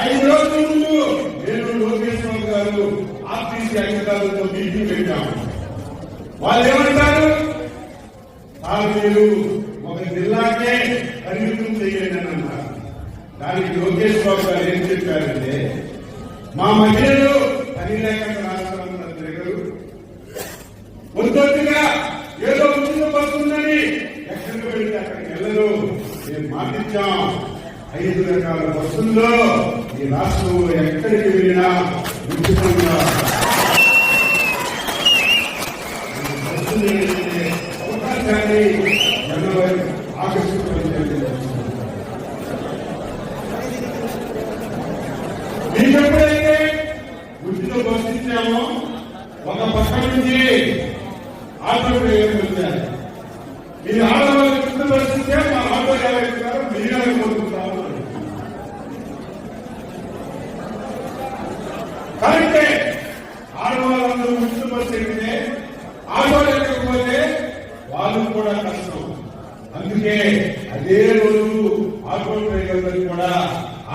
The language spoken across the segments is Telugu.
5 రోజుల ముందు నేను లోకేశ్వర గారు ఆర్టీసీ అధికారులతో మీటింగ్ పెట్టాము. వాళ్ళు ఏమంటారు, మీరు ఒక జిల్లాకే పరిమితం చేయండి అని అన్నారు. దానికి లోకేష్ బాబు గారు ఏం చెప్పారంటే, మా మహిళలు పని లేక రాష్ట్రంలో తిరగరు, వద్దొద్దుగా ఏదో ఉచిత పడుతుందని ఎక్కడికి వెళ్తే అక్కడికి వెళ్ళరు. మేము మాటిచ్చాం, 5 రకాల బస్సుల్లో ఈ రాష్ట్రంలో ఎక్కడికి వెళ్ళినా ఉచితంగా అవకాశాన్ని మీకు ఎప్పుడైతే ఉచిత బస్సు ఇచ్చామో ఒక పక్క నుంచి ఆటో డ్రైవర్లు వచ్చారు. మీరు ఆడవాళ్ళకి ఉచిత బస్సు ఇస్తే మా ఆటో డ్రైవర్ గారు మిగిలిన కోరుకుంటాము. కరెక్టే, ఆడవాళ్ళందరూ ఉచిత బస్సు ఎక్కితే ఆటో ఎక్కకపోతే వాళ్ళు కూడా కష్టం. అందుకే అదే రోజు ఆటో డ్రైవర్లకు కూడా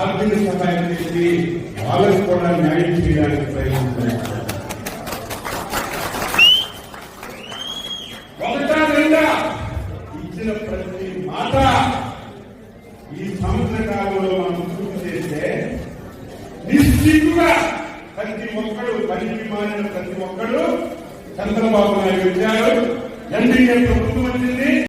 ఆర్థిక సహాయం చేసి వాళ్ళకు కూడా న్యాయం చేయడానికి ప్రయత్నిస్తున్నారు. ఒకటా రెండా ఇచ్చిన ప్రతి మాట ఈ సంవత్సర కాలంలో మనం పూర్తి చేస్తే నిశ్చితంగా ప్రతి ఒక్కడు పనికి మారిన ప్రతి ఒక్కడు చంద్రబాబు నాయుడు వచ్చారు, ఎన్డీఏ ప్రభుత్వం వచ్చింది.